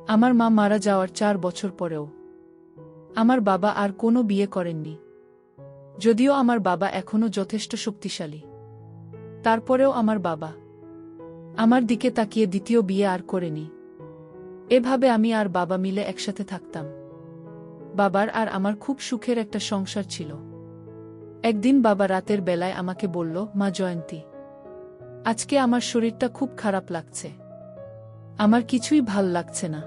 আমার মা মারা যাওয়ার 4 বছর পরেও আমার বাবা আর কোনো বিয়ে করেননি। যদিও আমার বাবা এখনও যথেষ্ট শক্তিশালী, তারপরেও আমার বাবা আমার দিকে তাকিয়ে দ্বিতীয় বিয়ে আর করেনি। এভাবে আমি আর বাবা মিলে একসাথে থাকতাম। বাবার আর আমার খুব সুখের একটা সংসার ছিল। একদিন বাবা রাতের বেলায় আমাকে বলল, মা জয়ন্তী, আজকে আমার শরীরটা খুব খারাপ লাগছে। আমার কিছুই ভাল লাগছে না।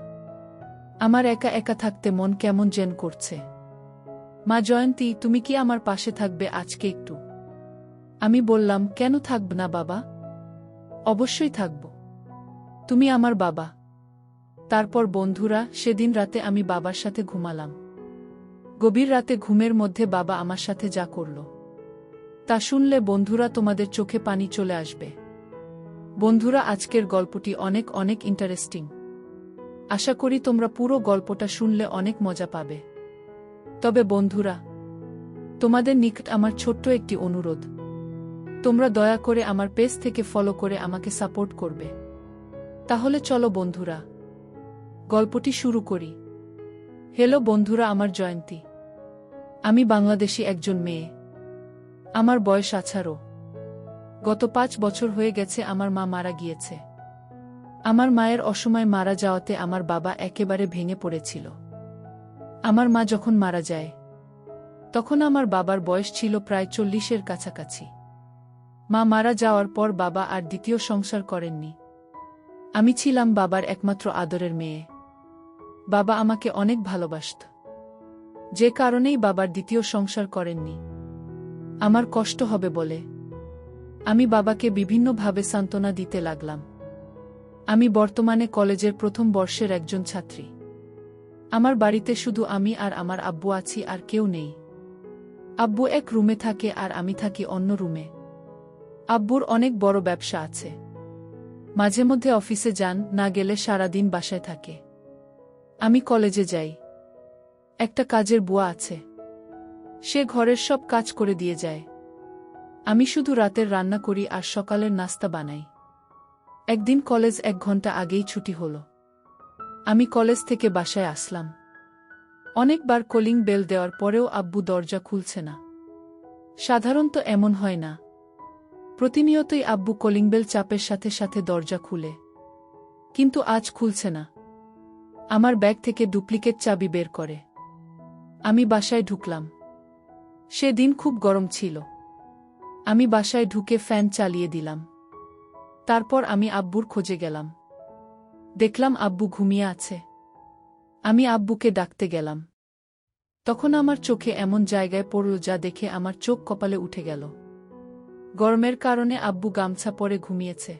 আমার একা একা থাকতে মন কেমন যেন করছে। মা জয়ন্তী, তুমি কি আমার পাশে থাকবে আজকে একটু? আমি বললাম, কেন থাকব না বাবা? অবশ্যই থাকব। তুমি আমার বাবা। তারপর বন্ধুরা, সেদিন রাতে আমি বাবার সাথে ঘুমালাম। গভীর রাতে ঘুমের মধ্যে বাবা আমার সাথে যা করল তা শুনলে বন্ধুরা তোমাদের চোখে পানি চলে আসবে। বন্ধুরা, আজকের গল্পটি অনেক অনেক ইন্টারেস্টিং। আশা করি তোমরা পুরো গল্পটা শুনলে অনেক মজা পাবে। তবে বন্ধুরা, তোমাদের নিকট আমার ছোট্ট একটি অনুরোধ, তোমরা দয়া করে আমার পেজ থেকে ফলো করে আমাকে সাপোর্ট করবে। তাহলে চলো বন্ধুরা, গল্পটি শুরু করি। হ্যালো বন্ধুরা, আমার জয়ন্তী। আমি বাংলাদেশি একজন মেয়ে। আমার বয়স 18। গত 5 বছর হয়ে গেছে আমার মা মারা গিয়েছে। আমার মায়ের অসময়ে মারা যাওয়াতে আমার বাবা একেবারে ভেঙে পড়েছিল। আমার মা যখন মারা যায় তখন আমার বাবার বয়স ছিল প্রায় 40-এর কাছাকাছি। মা মারা যাওয়ার পর বাবা আর দ্বিতীয় সংসার করেননি। আমি ছিলাম বাবার একমাত্র আদরের মেয়ে। বাবা আমাকে অনেক ভালোবাসত, যে কারণেই বাবার দ্বিতীয় সংসার করেননি। আমার কষ্ট হবে বলে আমি বাবাকে বিভিন্নভাবে সান্ত্বনা দিতে লাগলাম। আমি বর্তমানে কলেজের প্রথম বর্ষের একজন ছাত্রী। আমার বাড়িতে শুধু আমি আর আমার আব্বু আছি, আর কেউ নেই। আব্বু এক রুমে থাকে আর আমি থাকি অন্য রুমে। আব্বুর অনেক বড় ব্যবসা আছে। মাঝে মধ্যে অফিসে যান, না গেলে সারাদিন বাসায় থাকে। আমি কলেজে যাই। একটা কাজের বুয়া আছে, সে ঘরের সব কাজ করে দিয়ে যায়। আমি শুধু রাতের রান্না করি আর সকালের নাস্তা বানাই। একদিন কলেজ 1 ঘন্টা আগেই ছুটি হলো। আমি কলেজ থেকে বাসায় আসলাম। অনেকবার কলিং বেল দেওয়ার পরেও আব্বু দরজা খুলছে না। সাধারণত এমন হয় না। প্রতিনিয়তই আব্বু কলিং বেল চাপের সাথে সাথে দরজা খুলে, কিন্তু আজ খুলছে না। আমার ব্যাগ থেকে ডুপ্লিকেট চাবি বের করে আমি বাসায় ঢুকলাম। সেদিন খুব গরম ছিল। আমি বাসায় ঢুকে ফ্যান চালিয়ে দিলাম। তারপর আমি আব্বুর খোঁজে গেলাম। দেখলাম আব্বু ঘুমিয়ে আছে। আমি আব্বুকে ডাকতে গেলাম। তখন আমার চোখে এমন জায়গায় পড়ল যা দেখে আমার চোখ কপালে উঠে গেল। গরমের কারণে আব্বু গামছা পরে ঘুমিয়েছে।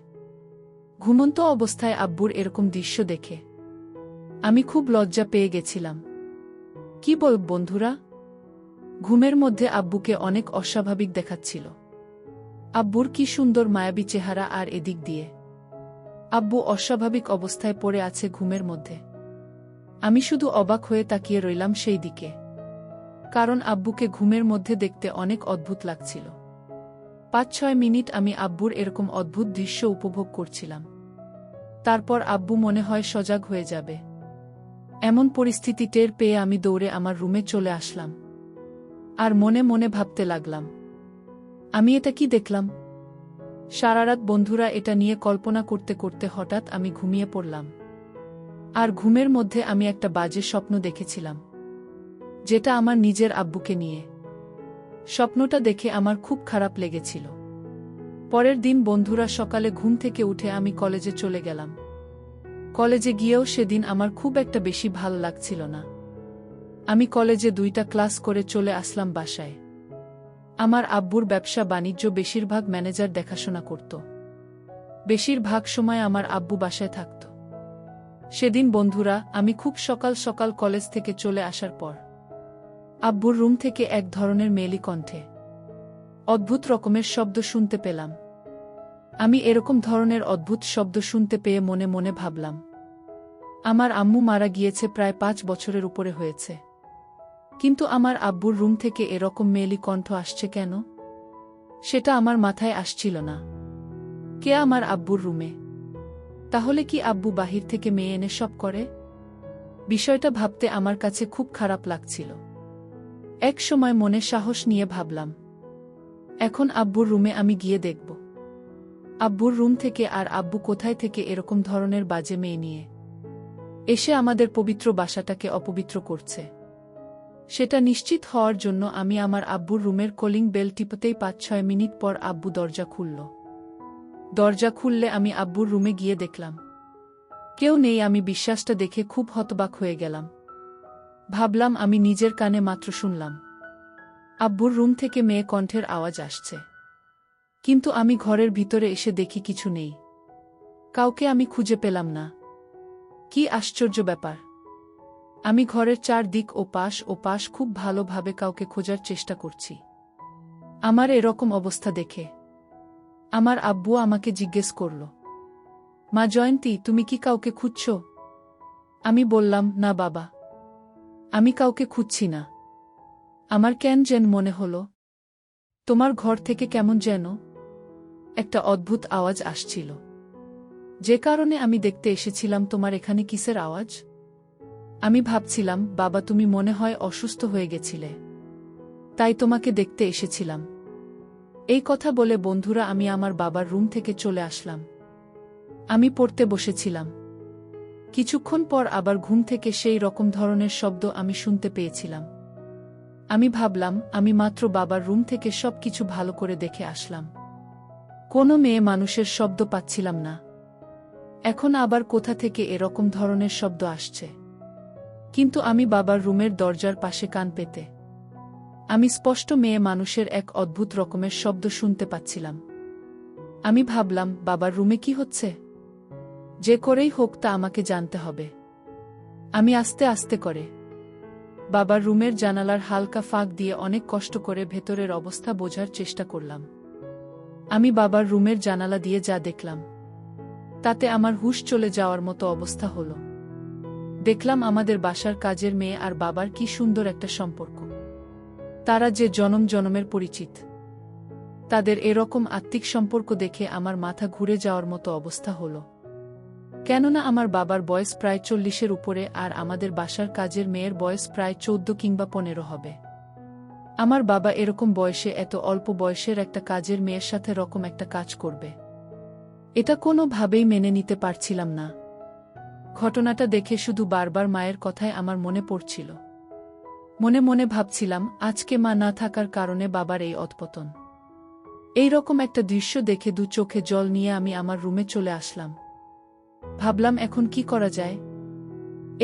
ঘুমন্ত অবস্থায় আব্বুর এরকম দৃশ্য দেখে আমি খুব লজ্জা পেয়ে গেছিলাম। কি বল বন্ধুরা, ঘুমের মধ্যে আব্বুকে অনেক অস্বাভাবিক দেখাচ্ছিল। আব্বুর কি সুন্দর মায়াবী চেহারা, আর এদিক দিয়ে আব্বু অস্বাভাবিক অবস্থায় পড়ে আছে ঘুমের মধ্যে। আমি শুধু অবাক হয়ে তাকিয়ে রইলাম সেই দিকে, কারণ আব্বুকে ঘুমের মধ্যে দেখতে অনেক অদ্ভুত লাগছিল। 5-6 মিনিট আমি আব্বুর এরকম অদ্ভুত দৃশ্য উপভোগ করছিলাম। তারপর আব্বু মনে হয় সজাগ হয়ে যাবে এমন পরিস্থিতি টের পেয়ে আমি দৌড়ে আমার রুমে চলে আসলাম। আর মনে মনে ভাবতে লাগলাম, আমি এটা কি দেখলাম? সারারাত বন্ধুরা এটা নিয়ে কল্পনা করতে করতে হঠাৎ আমি ঘুমিয়ে পড়লাম। আর ঘুমের মধ্যে আমি একটা বাজে স্বপ্ন দেখেছিলাম, যেটা আমার নিজের আব্বুকে নিয়ে। স্বপ্নটা দেখে আমার খুব খারাপ লেগেছিল। পরের দিন বন্ধুরা, সকালে ঘুম থেকে উঠে আমি কলেজে চলে গেলাম। কলেজে গিয়েও সেদিন আমার খুব একটা বেশি ভালো লাগছিল না। আমি কলেজে 2টা ক্লাস করে চলে আসলাম বাসায়। আমার আব্বুর ব্যবসা বাণিজ্য বেশিরভাগ ম্যানেজার দেখাশোনা করত। বেশিরভাগ সময় আমার আব্বু বাসায় থাকত। সেদিন বন্ধুরা, আমি খুব সকাল সকাল কলেজ থেকে চলে আসার পর আব্বুর রুম থেকে এক ধরনের মেয়েলি কণ্ঠে অদ্ভুত রকমের শব্দ শুনতে পেলাম। আমি এরকম ধরনের অদ্ভুত শব্দ শুনতে পেয়ে মনে মনে ভাবলাম, আমার আম্মু মারা গিয়েছে প্রায় 5 বছরের উপরে হয়েছে, কিন্তু আমার আব্বুর রুম থেকে এরকম মেয়েলি কণ্ঠ আসছে কেন? সেটা আমার মাথায় আসছিল না। কে আমার আব্বুর রুমে? তাহলে কি আব্বু বাহির থেকে মেয়ে এনে সব করে? বিষয়টা ভাবতে আমার কাছে খুব খারাপ লাগছিল। এক সময় মনে সাহস নিয়ে ভাবলাম, এখন আব্বুর রুমে আমি গিয়ে দেখব আব্বুর রুম থেকে আর আব্বু কোথায় থেকে এরকম ধরনের বাজে মেয়ে নিয়ে এসে আমাদের পবিত্র বাসাটাকে অপবিত্র করছে। সেটা নিশ্চিত হওয়ার জন্য আমি আমার আব্বুর রুমের কলিং বেল টিপতেই ৫-৬ মিনিট পর আব্বু দরজা খুলল। দরজা খুললে আমি আব্বুর রুমে গিয়ে দেখলাম কেউ নেই। আমি বিশ্বাসটা দেখে খুব হতবাক হয়ে গেলাম। ভাবলাম আমি নিজের কানে মাত্র শুনলাম আব্বুর রুম থেকে মেয়ে কণ্ঠের আওয়াজ আসছে, কিন্তু আমি ঘরের ভিতরে এসে দেখি কিছু নেই। কাউকে আমি খুঁজে পেলাম না। কি আশ্চর্য ব্যাপার! আমি ঘরের চারদিক ও পাশ খুব ভালোভাবে কাউকে খোঁজার চেষ্টা করছি। আমার এরকম অবস্থা দেখে আমার আব্বু আমাকে জিজ্ঞেস করল, মা জয়ন্তী, তুমি কি কাউকে খুঁজছ? আমি বললাম, না বাবা, আমি কাউকে খুঁজছি না। আমার কেন যেন মনে হলো তোমার ঘর থেকে কেমন যেন একটা অদ্ভুত আওয়াজ আসছিল, যে কারণে আমি দেখতে এসেছিলাম। তোমার এখানে কিসের আওয়াজ? আমি ভাবছিলাম, বাবা, তুমি মনে হয় অসুস্থ হয়ে গেছিলে, তাই তোমাকে দেখতে এসেছিলাম। এই কথা বলে বন্ধুরা আমি আমার বাবার রুম থেকে চলে আসলাম। আমি পড়তে বসেছিলাম। কিছুক্ষণ পর আবার ঘুম থেকে সেই রকম ধরনের শব্দ আমি শুনতে পেয়েছিলাম। আমি ভাবলাম, আমি মাত্র বাবার রুম থেকে সবকিছু ভালো করে দেখে আসলাম, কোনো মেয়ে মানুষের শব্দ পাচ্ছিলাম না। এখন আবার কোথা থেকে এরকম ধরনের শব্দ আসছে? কিন্তু আমি বাবার রুমের দরজার পাশে কান পেতে আমি স্পষ্ট মেয়ে মানুষের এক অদ্ভুত রকমের শব্দ শুনতে পাচ্ছিলাম। আমি ভাবলাম, বাবার রুমে কি হচ্ছে? যে করেই হোক তা আমাকে জানতে হবে। আমি আস্তে আস্তে করে বাবার রুমের জানালার হালকা ফাঁক দিয়ে অনেক কষ্ট করে ভেতরের অবস্থা বোঝার চেষ্টা করলাম। আমি বাবার রুমের জানালা দিয়ে যা দেখলাম তাতে আমার হুঁশ চলে যাওয়ার মতো অবস্থা হলো। দেখলাম আমাদের বাসার কাজের মেয়ে আর বাবার কি সুন্দর একটা সম্পর্ক। তারা যে জনম জনমের পরিচিত। তাদের এরকম আত্মিক সম্পর্ক দেখে আমার মাথা ঘুরে যাওয়ার মতো অবস্থা হলো। কেননা আমার বাবার বয়স প্রায় ৪০-এর উপরে আর আমাদের বাসার কাজের মেয়ের বয়স প্রায় ১৪ কিংবা ১৫ হবে। আমার বাবা এরকম বয়সে এত অল্প বয়সের একটা কাজের মেয়ের সাথে রকম একটা কাজ করবে, এটা কোনোভাবেই মেনে নিতে পারছিলাম না। ঘটনাটা দেখে শুধু বারবার মায়ের কথাই আমার মনে পড়ছিল। মনে মনে ভাবছিলাম, আজকে মা না থাকার কারণে বাবার এই অধপতন। এই রকম একটা দৃশ্য দেখে দু চোখে জল নিয়ে আমি আমার রুমে চলে আসলাম। ভাবলাম, এখন কি করা যায়?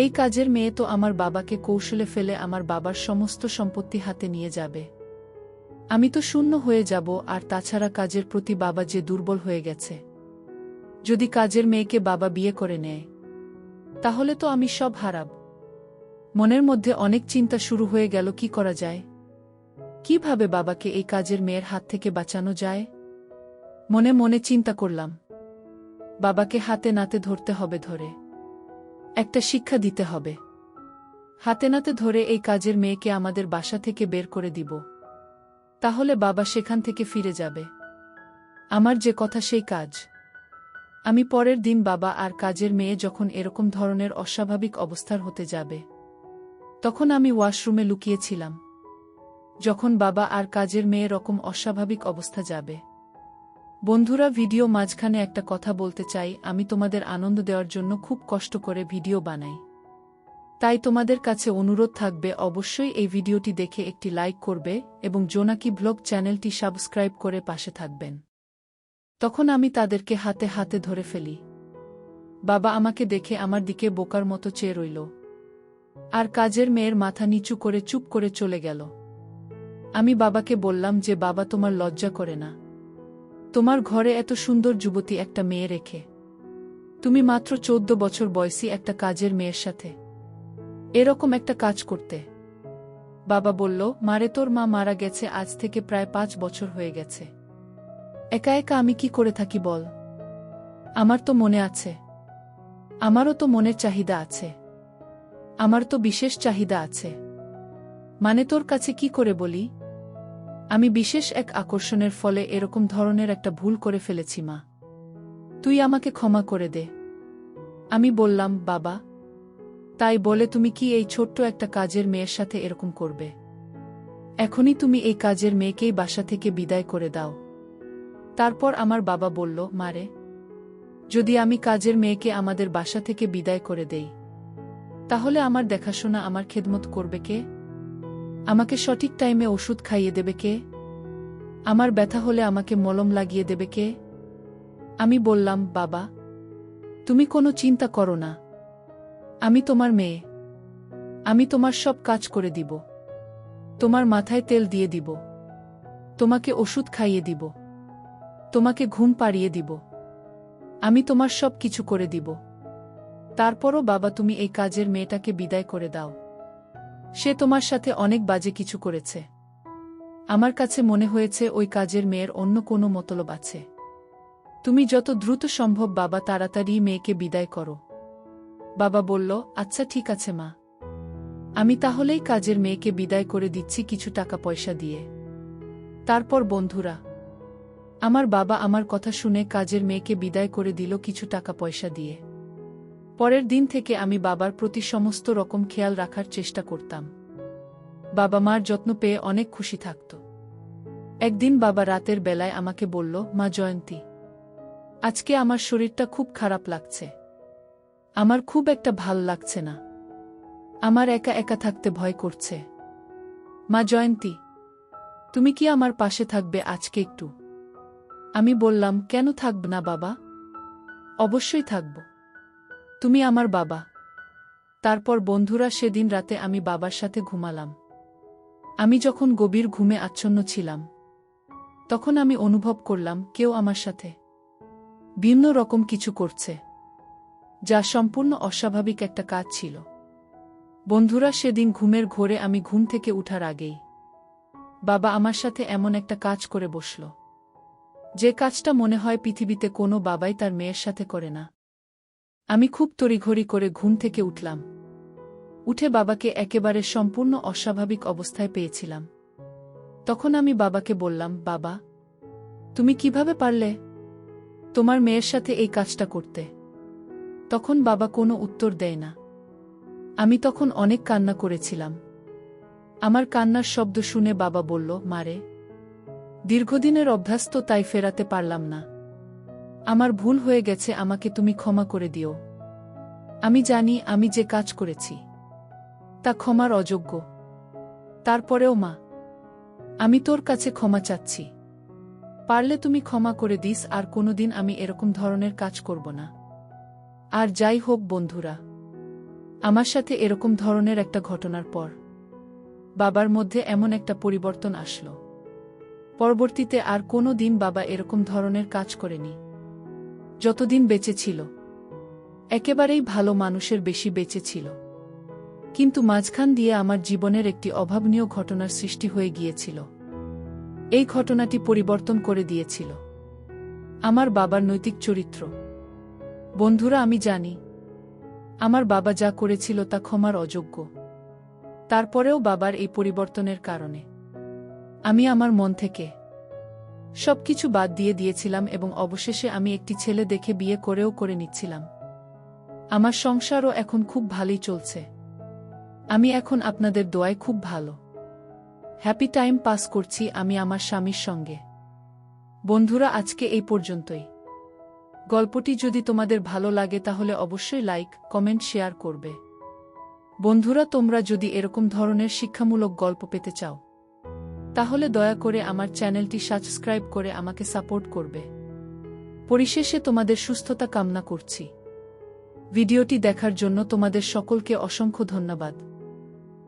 এই কাজের মেয়ে তো আমার বাবাকে কৌশলে ফেলে আমার বাবার সমস্ত সম্পত্তি হাতে নিয়ে যাবে। আমি তো শূন্য হয়ে যাব, আর তাছাড়া কাজের প্রতি বাবা যে দুর্বল হয়ে গেছে। যদি কাজের মেয়েকে বাবা বিয়ে করে নেয় তাহলে তো আমি সব হারাব। মনের মধ্যে অনেক চিন্তা শুরু হয়ে গেল, কি করা যায়? কিভাবে বাবাকে এই কাজের মেয়ের হাত থেকে বাঁচানো যায়? মনে মনে চিন্তা করলাম, বাবাকে হাতে নাতে ধরতে হবে, ধরে একটা শিক্ষা দিতে হবে। হাতে নাতে ধরে এই কাজের মেয়েকে আমাদের বাসা থেকে বের করে দিব, তাহলে বাবা সেখান থেকে ফিরে যাবে। আমার যে কথা সেই কাজ। আমি পরের দিন বাবা আর কাজের মেয়ে যখন এরকম ধরনের অস্বাভাবিক অবস্থার হতে যাবে, তখন আমি ওয়াশরুমে লুকিয়েছিলাম। যখন বাবা আর কাজের মেয়ে রকম অস্বাভাবিক অবস্থা যাবে। বন্ধুরা, ভিডিও মাঝখানে একটা কথা বলতে চাই। আমি তোমাদের আনন্দ দেওয়ার জন্য খুব কষ্ট করে ভিডিও বানাই, তাই তোমাদের কাছে অনুরোধ থাকবে অবশ্যই এই ভিডিওটি দেখে একটি লাইক করবে এবং জোনাকি ব্লগ চ্যানেলটি সাবস্ক্রাইব করে পাশে থাকবেন। তখন আমি তাদেরকে হাতে হাতে ধরে ফেলি। বাবা আমাকে দেখে আমার দিকে বোকার মতো চেয়ে রইল, আর কাজের মেয়ের মাথা নিচু করে চুপ করে চলে গেল। আমি বাবাকে বললাম যে, বাবা, তোমার লজ্জা করে না? তোমার ঘরে এত সুন্দর যুবতী একটা মেয়ে রেখে তুমি মাত্র ১৪ বছর বয়সী একটা কাজের মেয়ের সাথে এরকম একটা কাজ করতে? বাবা বলল, মারে, তোর মা মারা গেছে আজ থেকে প্রায় ৫ বছর হয়ে গেছে। একা একা আমি কি করে থাকি বল? আমার তো মনে আছে, আমারও তো মনের চাহিদা আছে, আমার তো বিশেষ চাহিদা আছে। মানে তোর কাছে কি করে বলি? আমি বিশেষ এক আকর্ষণের ফলে এরকম ধরনের একটা ভুল করে ফেলেছি মা, তুই আমাকে ক্ষমা করে দে। আমি বললাম, বাবা, তাই বলে তুমি কি এই ছোট্ট একটা কাজের মেয়ের সাথে এরকম করবে? এখনই তুমি এই কাজের মেয়েকেই বাসা থেকে বিদায় করে দাও। তারপর আমার বাবা বলল, মারে, যদি আমি কাজের মেয়েকে আমাদের বাসা থেকে বিদায় করে দেই, তাহলে আমার দেখাশোনা, আমার খেদমত করবে কে? আমাকে সঠিক টাইমে ওষুধ খাইয়ে দেবে কে? আমার ব্যথা হলে আমাকে মলম লাগিয়ে দেবে কে? আমি বললাম, বাবা, তুমি কোনো চিন্তা করো না, আমি তোমার মেয়ে, আমি তোমার সব কাজ করে দিব, তোমার মাথায় তেল দিয়ে দিব, তোমাকে ওষুধ খাইয়ে দিব, তোমাকে ঘুম পাড়িয়ে দিব, আমি তোমার সব কিছু করে দিব। তারপরও বাবা, তুমি এই কাজের মেয়েটাকে বিদায় করে দাও। সে তোমার সাথে অনেক বাজে কিছু করেছে। আমার কাছে মনে হয়েছে ওই কাজের মেয়ের অন্য কোনো মতলব আছে। তুমি যত দ্রুত সম্ভব বাবা তাড়াতাড়ি মেয়েকে বিদায় করো। বাবা বলল, আচ্ছা ঠিক আছে মা, আমি তাহলেই কাজের মেয়েকে বিদায় করে দিচ্ছি কিছু টাকা পয়সা দিয়ে। তারপর বন্ধুরা, আমার বাবা আমার কথা শুনে কাজের মেয়েকে বিদায় করে দিল কিছু টাকা পয়সা দিয়ে। পরের দিন থেকে আমি বাবার প্রতি সমস্ত রকম খেয়াল রাখার চেষ্টা করতাম। বাবা মার যত্ন পেয়ে অনেক খুশি থাকত। একদিন বাবা রাতের বেলায় আমাকে বলল, মা জয়ন্তী, আজকে আমার শরীরটা খুব খারাপ লাগছে, আমার খুব একটা ভাল লাগছে না, আমার একা একা থাকতে ভয় করছে। মা জয়ন্তী, তুমি কি আমার পাশে থাকবে আজকে একটু? আমি বললাম, কেন থাকব না বাবা, অবশ্যই থাকব, তুমি আমার বাবা। তারপর বন্ধুরা, সেদিন রাতে আমি বাবার সাথে ঘুমালাম। আমি যখন গভীর ঘুমে আচ্ছন্ন ছিলাম, তখন আমি অনুভব করলাম কেউ আমার সাথে ভিন্ন রকম কিছু করছে, যা সম্পূর্ণ অস্বাভাবিক একটা কাজ ছিল। বন্ধুরা, সেদিন ঘুমের ঘোরে আমি ঘুম থেকে উঠার আগেই বাবা আমার সাথে এমন একটা কাজ করে বসল, যে কাজটা মনে হয় পৃথিবীতে কোনো বাবাই তার মেয়ের সাথে করে না। আমি খুব তড়িঘড়ি করে ঘুম থেকে উঠলাম। উঠে বাবাকে একেবারে সম্পূর্ণ অস্বাভাবিক অবস্থায় পেয়েছিলাম। তখন আমি বাবাকে বললাম, বাবা, তুমি কিভাবে পারলে তোমার মেয়ের সাথে এই কাজটা করতে? তখন বাবা কোনো উত্তর দেয় না। আমি তখন অনেক কান্না করেছিলাম। আমার কান্নার শব্দ শুনে বাবা বলল, মারে, দীর্ঘদিনের অভ্যাস তো, তাই ফেরাতে পারলাম না, আমার ভুল হয়ে গেছে, আমাকে তুমি ক্ষমা করে দিও। আমি জানি আমি যে কাজ করেছি তা ক্ষমার অযোগ্য। তারপরেও মা, আমি তোর কাছে ক্ষমা চাচ্ছি, পারলে তুমি ক্ষমা করে দিস, আর কোনোদিন আমি এরকম ধরনের কাজ করব না। আর যাই হোক বন্ধুরা, আমার সাথে এরকম ধরনের একটা ঘটনার পর বাবার মধ্যে এমন একটা পরিবর্তন আসলো। পরবর্তীতে আর কোনো দিন বাবা এরকম ধরনের কাজ করেনি। যতদিন বেঁচে ছিল, একেবারেই ভালো মানুষের বেশি বেঁচে ছিল। কিন্তু মাঝখান দিয়ে আমার জীবনের একটি অভাবনীয় ঘটনার সৃষ্টি হয়ে গিয়েছিল। এই ঘটনাটি পরিবর্তন করে দিয়েছিল আমার বাবার নৈতিক চরিত্র। বন্ধুরা, আমি জানি আমার বাবা যা করেছিল তা ক্ষমার অযোগ্য। তারপরেও বাবার এই পরিবর্তনের কারণে আমি আমার মন থেকে সবকিছু বাদ দিয়ে দিয়েছিলাম এবং অবশেষে আমি একটি ছেলে দেখে বিয়ে করে নিচ্ছিলাম। আমার সংসারও এখন খুব ভালোই চলছে। আমি এখন আপনাদের দোয়ায় খুব ভালো হ্যাপি টাইম পাস করছি আমি আমার স্বামীর সঙ্গে। বন্ধুরা, আজকে এই পর্যন্তই। গল্পটি যদি তোমাদের ভালো লাগে তাহলে অবশ্যই লাইক, কমেন্ট, শেয়ার করবে। বন্ধুরা, তোমরা যদি এরকম ধরনের শিক্ষামূলক গল্প পেতে চাও, তাহলে দয়া করে আমার চ্যানেলটি সাবস্ক্রাইব করে আমাকে সাপোর্ট করবে। পরিশেষে তোমাদের সুস্থতা কামনা করছি। ভিডিওটি দেখার জন্য তোমাদের সকলকে অসংখ্য ধন্যবাদ।